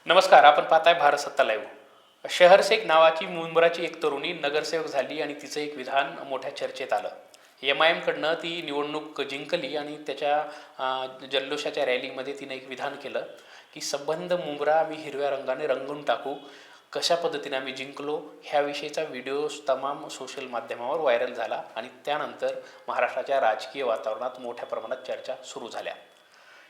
नमस्कार, आपण पाहताय भारत सत्ता लाईव्ह. शहरशेख नावाची मुंब्राची एक तरुणी नगरसेवक झाली आणि तिचं एक विधान मोठ्या चर्चेत आलं. MIM कडनं ती निवडणूक जिंकली आणि त्याच्या जल्लोषाच्या रॅलीमध्ये तिने एक विधान केलं की संबंध मुंब्रा आम्ही हिरव्या रंगाने रंगून टाकू. कशा पद्धतीने आम्ही जिंकलो ह्याविषयीचा व्हिडिओ तमाम सोशल माध्यमावर व्हायरल झाला आणि त्यानंतर महाराष्ट्राच्या राजकीय वातावरणात मोठ्या प्रमाणात चर्चा सुरू झाल्या.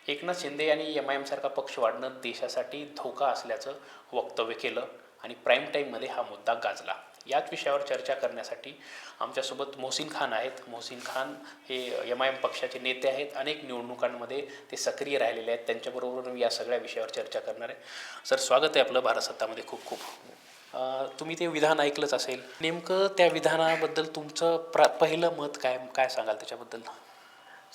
एकनाथ शिंदे यांनी MIM सारखा पक्ष वाढणं देशासाठी धोका असल्याचं वक्तव्य केलं आणि प्राईम टाईममध्ये हा मुद्दा गाजला. याच विषयावर चर्चा करण्यासाठी आमच्यासोबत मोहसिन खान आहेत. मोहसिन खान हे MIM पक्षाचे नेते आहेत. अनेक निवडणुकांमध्ये ते सक्रिय राहिलेले आहेत. त्यांच्याबरोबर मी या सगळ्या विषयावर चर्चा करणार आहे. सर, स्वागत आहे आपलं भारत सत्तामध्ये. खूप खूप तुम्ही ते विधान ऐकलंच असेल. नेमकं त्या विधानाबद्दल तुमचं पहिलं मत काय काय सांगाल त्याच्याबद्दल?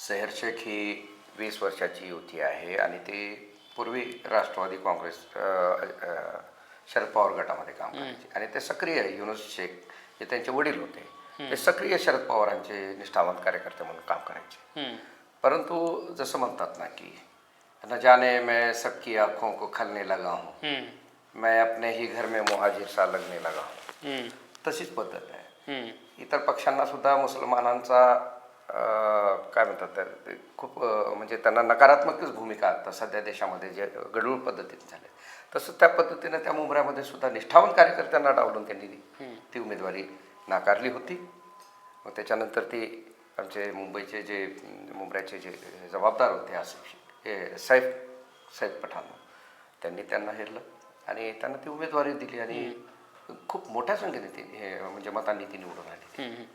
शहरशेख ही 20 वर्षाची युवती आहे आणि ती पूर्वी राष्ट्रवादी काँग्रेस शरद पवार गटामध्ये काम करायचे आणि ते सक्रिय युनुस शेख जे त्यांचे वडील होते ते सक्रिय शरद पवारांचे निष्ठावंत कार्यकर्ते म्हणून काम करायचे. परंतु जसं म्हणतात ना की न जाने मैं सबकी आँखों को खलने लगा हूँ, मैं अपने ही घर में मुहाजिर सा लगने लगा हूँ, तशीच पद्धत आहे. इतर पक्षांना सुद्धा मुसलमानांचा काय म्हणतात तर खूप म्हणजे त्यांना नकारात्मकच भूमिका आता सध्या देशामध्ये जे गढूळ पद्धतीने झाले, तसं त्या पद्धतीने त्या मुंब्र्यामध्ये सुद्धा निष्ठावंत कार्यकर्त्यांना डावलून त्यांनी ती उमेदवारी नाकारली होती. मग त्याच्यानंतर ती आमचे मुंबईचे जे मुंब्र्याचे जे जबाबदार होते सैफ पठाण, त्यांनी त्यांना हेरलं आणि त्यांना ती उमेदवारी दिली आणि खूप मोठ्या संख्येने ती म्हणजे मतांनी ती निवडून आली.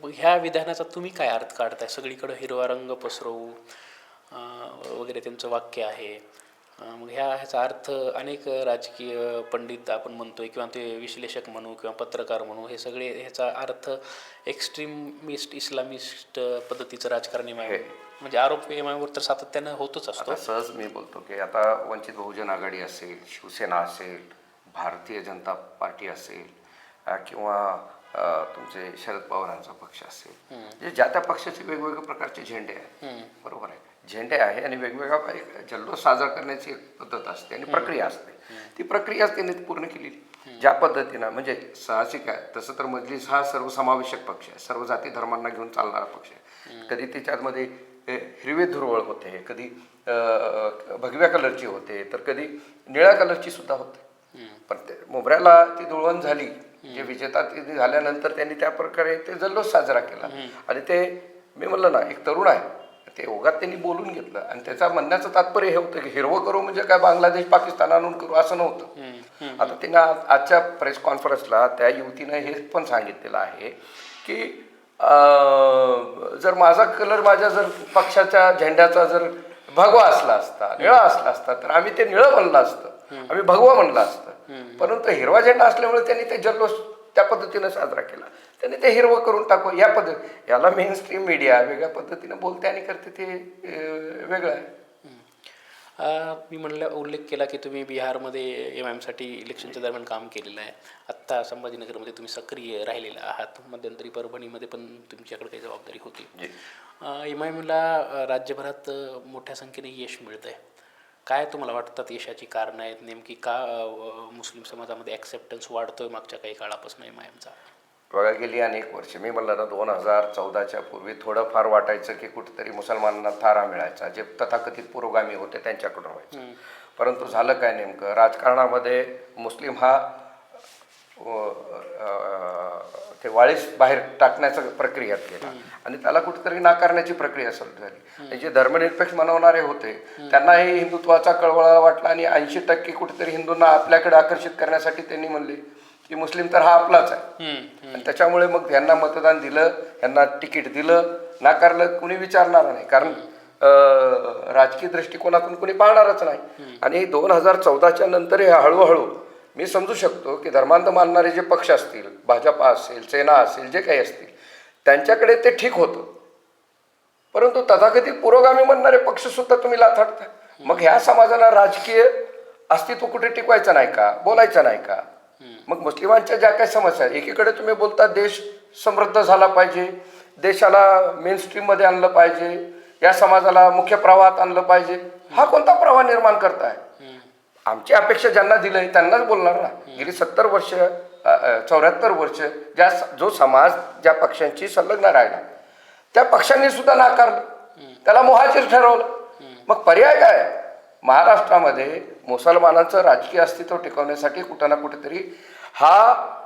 मग ह्या विधानाचा तुम्ही काय अर्थ काढताय? सगळीकडं हिरवा रंग पसरवू वगैरे त्यांचं वाक्य आहे. मग ह्याचा अर्थ अनेक राजकीय पंडित आपण म्हणतोय किंवा ते विश्लेषक म्हणू किंवा पत्रकार म्हणू, हे सगळे ह्याचा अर्थ एक्स्ट्रीमिस्ट इस्लामिस्ट पद्धतीचं राजकारण म्हणजे आरोप MIMवर तर सातत्यानं होतच असतो. सहज मी बोलतो की आता वंचित बहुजन आघाडी असेल, शिवसेना असेल, भारतीय जनता पार्टी असेल किंवा तुमचे शरद पवारांचा पक्ष असेल, म्हणजे ज्या त्या पक्षाचे वेगवेगळ्या प्रकारचे झेंडे आहेत. बरोबर आहे, झेंडे आहे आणि वेगवेगळा जल्लोष साजरा करण्याची एक पद्धत असते आणि प्रक्रिया असते. ती प्रक्रिया त्यांनी पूर्ण केली ज्या पद्धतीनं, म्हणजे साहसिक आहे. तसं तर मजलिस हा सर्वसमावेशक पक्ष आहे, सर्व जाती धर्मांना घेऊन चालणारा पक्ष आहे. कधी त्याच्यामध्ये हिरवे धुरवळ होते, कधी भगव्या कलरची होते, तर कधी निळ्या कलरची सुद्धा होते. पण ते मुंब्र्याला ती धुळवण झाली, जे विजेता झाल्यानंतर त्यांनी त्या प्रकारे ते जल्लोष साजरा केला. आणि ते मी म्हणलं ना, एक तरुण आहे, ते ओघात त्यांनी बोलून घेतलं आणि त्याचा म्हणण्याचं तात्पर्य हे होतं की हिरवं करू म्हणजे काय बांगलादेश पाकिस्तान आणून करू असं नव्हतं. आता तिनं आजच्या प्रेस कॉन्फरन्सला त्या युवतीनं हे पण सांगितलेलं आहे की जर माझा कलर माझ्या जर पक्षाच्या झेंड्याचा जर भगवा असला असता, निळा असला असता, तर आम्ही ते निळं म्हणलं असतं, आम्ही भगवा म्हणलं असतं. परंतु हिरवा झेंडा असल्यामुळे त्यांनी ते जल्लोष त्या पद्धतीनं साजरा केला. त्यांनी ते हिरवं करून टाकू या पद्धती, याला मेन स्ट्रीम मीडिया वेगळ्या पद्धतीनं बोलते आणि करते, ते वेगळं आहे. मी उल्लेख केला की तुम्ही बिहारमध्ये MIMसाठी इलेक्शनच्या दरम्यान काम केलेलं आहे. आत्ता संभाजीनगरमध्ये तुम्ही सक्रिय राहिलेला आहात. मध्यंतरी परभणीमध्ये पण तुमच्याकडे काही जबाबदारी होती. MIMला राज्यभरात मोठ्या संख्येने यश मिळतं आहे. काय तुम्हाला वाटतात यशाची कारणं आहेत? नेमकी का मुस्लिम समाजामध्ये ॲक्सेप्टन्स वाढतोय मागच्या काही काळापासून MIMचा? बघा, गेली अनेक वर्ष, मी म्हणलं ना 2014च्या पूर्वी थोडंफार वाटायचं की कुठेतरी मुसलमानांना थारा मिळायचा, जे तथाकथित पुरोगामी होते त्यांच्याकडून व्हायचं. परंतु झालं काय नेमकं, राजकारणामध्ये मुस्लिम हा ते वाळीस बाहेर टाकण्याचा प्रक्रियात गेला आणि त्याला कुठेतरी नाकारण्याची प्रक्रिया सुरू झाली. जे धर्मनिरपेक्ष मनवणारे होते त्यांनाही हिंदुत्वाचा कळवळा वाटला आणि 80% कुठेतरी हिंदूंना आपल्याकडे आकर्षित करण्यासाठी त्यांनी म्हणले की मुस्लिम तर हा आपलाच आहे. आणि त्याच्यामुळे मग यांना मतदान दिलं, यांना तिकीट दिलं, नाकारलं कुणी विचारणार नाही, कारण राजकीय दृष्टिकोनातून कुणी पाहणारच नाही. आणि 2014च्या नंतर हे हळूहळू मी समजू शकतो की धर्मांध मानणारे जे पक्ष असतील, भाजपा असेल, सेना असेल, जे काही असतील, त्यांच्याकडे ते ठीक होतं. परंतु तथाकथित पुरोगामी म्हणणारे पक्ष सुद्धा तुम्ही लाथाडता. मग ह्या समाजाला राजकीय अस्तित्व कुठे टिकवायचं नाही का, बोलायचं नाही का? मग मुस्लिमांच्या ज्या काही समस्या, एकीकडे तुम्ही बोलता देश समृद्ध झाला पाहिजे, देशाला मेन स्ट्रीममध्ये आणलं पाहिजे, या समाजाला मुख्य प्रवाहात आणलं पाहिजे, हा कोणता प्रवाह निर्माण करताय? आमची अपेक्षा ज्यांना दिलंय त्यांनाच बोलणार ना. गेली 70 वर्ष 74 वर्ष जो समाज ज्या पक्षांची संलग्न राहिला त्या पक्षांनी सुद्धा नाकारलं, त्याला मोहाचीर ठरवलं. मग पर्याय काय? महाराष्ट्रामध्ये मुसलमानांचं राजकीय अस्तित्व टिकवण्यासाठी कुठं ना कुठेतरी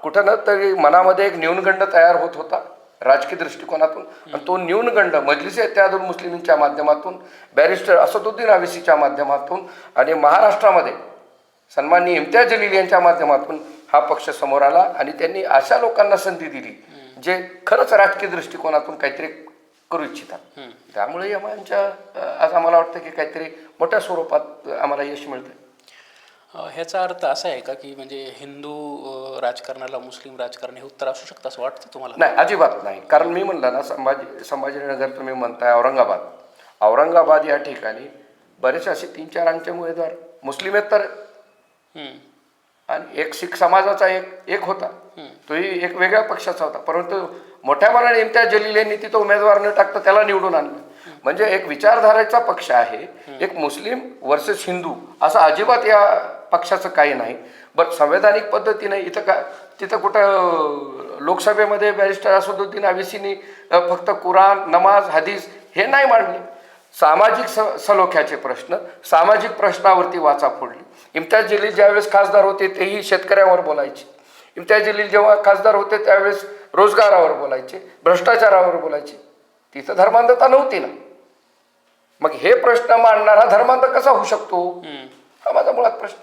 कुठं ना तरी मनामध्ये एक न्यूनगंड तयार होत होता राजकीय दृष्टिकोनातून. आणि तो न्यूनगंड मजलिस इत्तेहादुल मुस्लिमींच्या माध्यमातून, बॅरिस्टर असदुद्दीन अवेसीच्या माध्यमातून आणि महाराष्ट्रामध्ये सन्माननीय इम्तियाज जलील यांच्या माध्यमातून हा पक्ष समोर आला. आणि त्यांनी अशा लोकांना संधी दिली जे खरंच राजकीय दृष्टिकोनातून काहीतरी करू इच्छितात. त्यामुळे आमच्या आज आम्हाला वाटतं की काहीतरी मोठ्या स्वरूपात आम्हाला यश मिळतं. ह्याचा अर्थ असा आहे का की म्हणजे हिंदू राजकारणाला मुस्लिम राजकारण हे उत्तर असू शकतं असं वाटतं तुम्हाला? नाही, अजिबात नाही. कारण मी म्हणलं ना, संभाजीनगर तुम्ही म्हणताय, औरंगाबाद या ठिकाणी बरेच असे 3-4 अंगचे उमेदवार मुस्लिम आहेत तर, आणि एक शीख समाजाचा एक होता, तोही एक वेगळ्या पक्षाचा होता. परंतु मोठ्या मनाने इम्तियाज जलील यांनी तिथं उमेदवार न टाकता त्याला निवडून आणलं. म्हणजे एक विचारधारेचा पक्ष आहे. एक मुस्लिम वर्सेस हिंदू असं अजिबात या पक्षाचं काही नाही. बरं, संवैधानिक पद्धतीने तिथं कुठं लोकसभेमध्ये बॅरिस्टर असदुद्दीन अवेसींनी फक्त कुराण, नमाज, हदीस हे नाही मांडले. सामाजिक सलोख्याचे प्रश्न, सामाजिक प्रश्नावरती वाचा फोडली. इम्तियाज जलील ज्यावेळेस खासदार होते तेही शेतकऱ्यावर बोलायचे. इम्तियाज जलील जेव्हा खासदार होते त्यावेळेस रोजगारावर बोलायचे, भ्रष्टाचारावर बोलायचे. तिथं धर्मांधता नव्हती ना. मग हे प्रश्न मांडणारा धर्मांध कसा होऊ शकतो, हा माझा मुळात प्रश्न.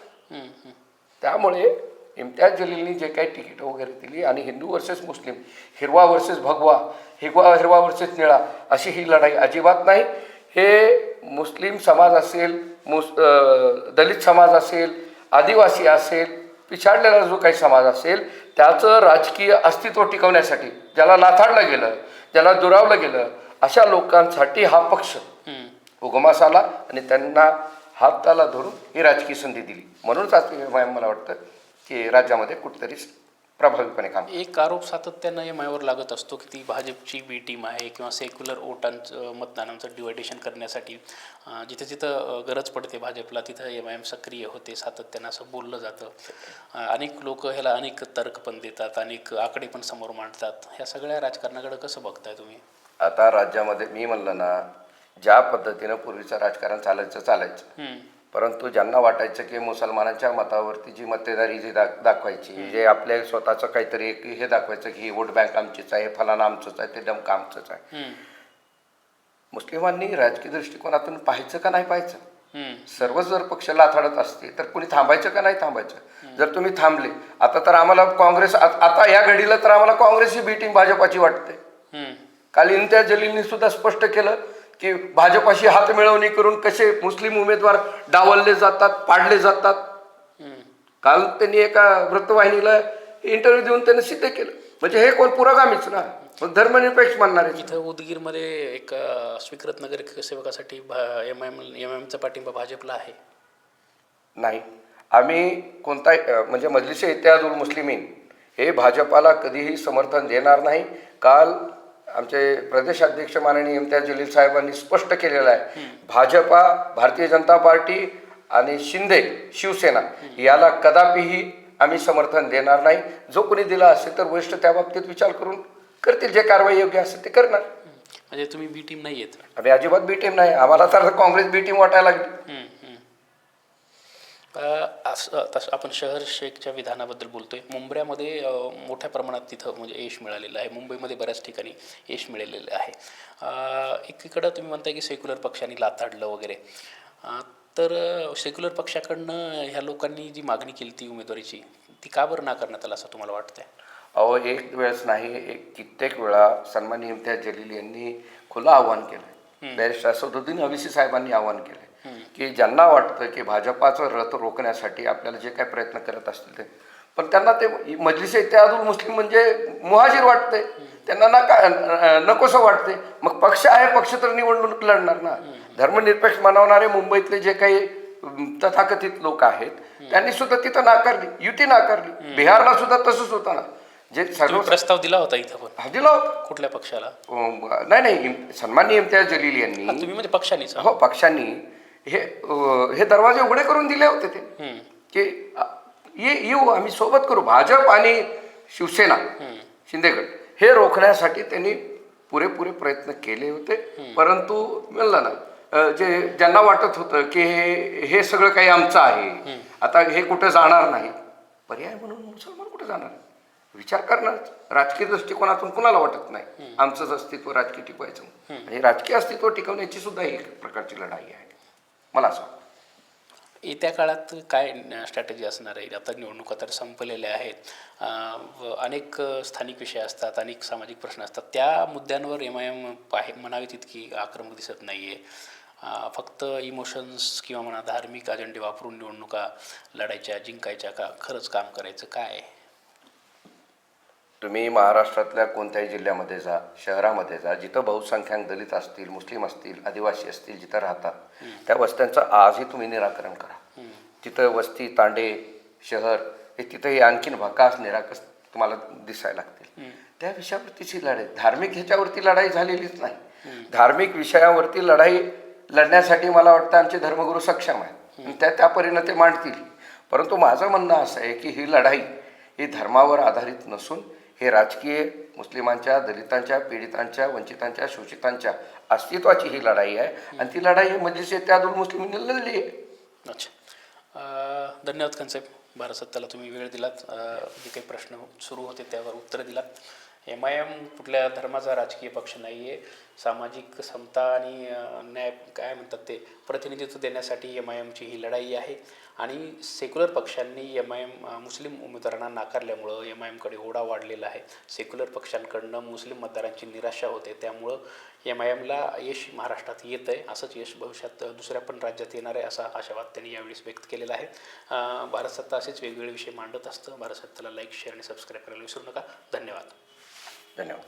त्यामुळे इम्तियाज जलीलनी जे काही तिकीट वगैरे दिली आणि हिंदू वर्सेस मुस्लिम, हिरवा वर्सेस भगवा, हिरवा वर्सेस निळा अशी ही लढाई अजिबात नाही. हे मुस्लिम समाज असेल, दलित समाज असेल, आदिवासी असेल, पिछाडलेला जो काही समाज असेल त्याचं राजकीय अस्तित्व टिकवण्यासाठी ज्याला नाथाडलं गेलं, ज्याला दुरावलं गेलं, अशा लोकांसाठी हा पक्ष उगमास आला आणि त्यांना हाताला धरून ही राजकीय संधी दिली. म्हणूनच आज मला वाटतं की राज्यामध्ये कुठेतरी प्रभावीपणे काम. एक आरोप सातत्यानं एमआयवर लागत असतो की ती भाजपची बी टीम आहे किंवा सेक्युलर वोटांचं मतदानांचं डिवायडेशन करण्यासाठी जिथे जिथं गरज पडते भाजपला तिथं एमआयएम सक्रिय होते, सातत्यानं असं बोललं जातं. अनेक लोक ह्याला अनेक तर्क पण देतात, अनेक आकडे पण समोर मांडतात. ह्या सगळ्या राजकारणाकडे कसं बघताय तुम्ही? आता राज्यामध्ये मी म्हणलं ना, ज्या पद्धतीनं पूर्वीचं राजकारण चालायचं, परंतु ज्यांना वाटायचं की मुसलमानांच्या मतावरती जी मक्तेदारी जी दाखवायची, जे आपल्या स्वतःचं काहीतरी हे दाखवायचं की वोट बँक आमचीच आहे, फलाना आमचंच आहे, ते डमका आमचंच आहे. मुस्लिमांनी राजकीय दृष्टिकोनातून पाहायचं का नाही पाहायचं? सर्वच जर पक्ष लाथाडत असते तर कुणी थांबायचं का नाही थांबायचं? जर तुम्ही थांबले, आता तर आम्हाला काँग्रेस, आता या घडीला तर आम्हाला काँग्रेसची बी टीम भाजपाची वाटते. काल इम्तियाज जलीलनी सुद्धा स्पष्ट केलं की भाजपाशी हात मिळवणी करून कसे मुस्लिम उमेदवार डावलले जातात, पाडले जातात. काल त्यांनी एका वृत्तवाहिनीला इंटरव्ह्यू देऊन त्यांनी सिद्ध केलं. म्हणजे हे कोण पुरोगामीच ना, धर्मनिरपेक्ष मानणारे. इथं उदगीरमध्ये एक स्वीकृत नगर सेवकासाठी एमआयएमचा पाठिंबा भाजपला आहे. नाही, आम्ही कोणताही म्हणजे मजलिस इत्तेहादुल मुस्लिमीन हे भाजपाला कधीही समर्थन देणार नाही. काल आमचे प्रदेशाध्यक्ष माननीय इम्तियाज जलील साहेबांनी स्पष्ट केलेलं आहे, भाजपा, भारतीय जनता पार्टी आणि शिंदे शिवसेना याला कदापिही आम्ही समर्थन देणार नाही. जो कोणी दिला असेल तर वरिष्ठ त्या बाबतीत विचार करून करतील, जे कारवाई योग्य असेल ते करणार. म्हणजे तुम्ही बी टीम नाही येत? आम्ही अजिबात बी टीम नाही. आम्हाला तर काँग्रेस बी टीम वाटायला लागली. तसं आपण शहर शेखच्या विधानाबद्दल बोलतोय. मुंबऱ्यामध्ये मोठ्या प्रमाणात तिथं म्हणजे यश मिळालेलं आहे. मुंबईमध्ये बऱ्याच ठिकाणी यश मिळालेलं आहे. एकीकडं तुम्ही म्हणताय की सेक्युलर पक्षांनी लाथाडलं वगैरे, तर सेक्युलर पक्षाकडनं ह्या लोकांनी जी मागणी केली ती उमेदवारीची, ती का बरं नाकारण्यात आलं असं तुम्हाला वाटतंय? अहो, एक वेळेस नाही, कित्येक वेळा सन्माननीय इम्तियाज जलील यांनी खुलं आव्हान केलं. बॅरिस्टर असदुद्दीन अवेसी साहेबांनी आव्हान केलं की ज्यांना वाटतं की भाजपाचं रथ रोखण्यासाठी आपल्याला जे काही प्रयत्न करत असतील ते, पण त्यांना ते मजलिस इत्तेहादुल मुस्लिम म्हणजे मुहाजीर वाटते, त्यांना नकोसं वाटते. मग पक्ष आहे, पक्ष तर निवडणूक लढणार ना. धर्मनिरपेक्ष मनवणारे मुंबईतले जे काही तथाकथित लोक आहेत त्यांनी सुद्धा तिथं नाकारली, युती नाकारली. बिहारला सुद्धा तसंच होतं ना. जे सर्व प्रस्ताव दिला होता इथं पण दिला होता. कुठल्या पक्षाला? नाही, सन्माननीय इम्तियाज जलील यांनी. तुम्ही म्हणजे पक्षानेच? हो, पक्षांनी हे दरवाजे उघडे करून दिले होते ते की येऊ आम्ही सोबत करू. भाजप आणि शिवसेना शिंदेगड हे रोखण्यासाठी त्यांनी पुरेपुरे प्रयत्न केले होते. परंतु म्हणलं ना ज्यांना वाटत होतं की हे सगळं काही आमचं आहे, आता हे कुठं जाणार नाही, पर्याय म्हणून मुसलमान कुठं जाणार, विचार करणार. राजकीय दृष्टिकोनातून कुणाला वाटत नाही आमचंच अस्तित्व राजकीय टिकवायचं, आणि राजकीय अस्तित्व टिकवण्याची सुद्धा एक प्रकारची लढाई आहे मला असं वाटतं. येत्या काळात काय स्ट्रॅटेजी असणार आहे? आता निवडणुका तर संपलेल्या आहेत, अनेक स्थानिक विषय असतात, अनेक सामाजिक प्रश्न असतात, त्या मुद्द्यांवर MIM म्हणावी तितकी आक्रमक दिसत नाही आहे. फक्त इमोशन्स किंवा म्हणा धार्मिक अजेंडे वापरून निवडणुका लढायच्या, जिंकायच्या का खरंच काम करायचं काय आहे? तुम्ही महाराष्ट्रातल्या कोणत्याही जिल्ह्यामध्ये जा, शहरामध्ये जा, जिथं बहुसंख्याक दलित असतील, मुस्लिम असतील, आदिवासी असतील, जिथं राहतात त्या वस्त्यांचं आजही तुम्ही निराकरण करा. तिथं वस्ती, तांडे, शहर हे तिथंही आणखीन भकास निराकस तुम्हाला दिसायला लागतील. त्या विषयावरतीची लढाई, धार्मिक ह्याच्यावरती लढाई झालेलीच नाही. धार्मिक विषयावरती लढाई लढण्यासाठी मला वाटतं आमचे धर्मगुरू सक्षम आहेत, त्या परीनं ते मांडतील. परंतु माझं म्हणणं असं आहे की ही लढाई ही धर्मावर आधारित नसून हे राजकीय मुस्लिमांच्या, दलितांच्या, पीडितांच्या, वंचितांच्या, शोषितांच्या अस्तित्वाची ही लढाई आहे, आणि ती लढाई मजलिस इत्तेहादुल मुस्लिमींनी लढली आहे. अच्छा, धन्यवाद खान साहेब. भारत सत्ताला तुम्ही वेळ दिलात, जे काही प्रश्न सुरू होते त्यावर उत्तर दिलात. MIM कुठल्या धर्माचा राजकीय पक्ष नाही आहे. सामाजिक समता आणि न्याय काय म्हणतात ते प्रतिनिधित्व देण्यासाठी MIMची ही लढाई आहे, आणि सेक्युलर पक्षांनी मुस्लिम उमेदवारांना नाकारल्यामुळं MIMकडे ओढा वाढलेला आहे. सेक्युलर पक्षांकडनं मुस्लिम मतदारांची निराशा होते, त्यामुळं MIMला यश महाराष्ट्रात येतं आहे. असंच यश भविष्यात दुसऱ्या पण राज्यात येणार आहे असा आशावाद त्यांनी यावेळेस व्यक्त केलेला आहे. भारत सत्ता असेच वेगवेगळे विषय मांडत असतं. भारत सत्ताला लाईक, शेअर आणि सबस्क्राईब करायला विसरू नका. धन्यवाद. धन्यवाद.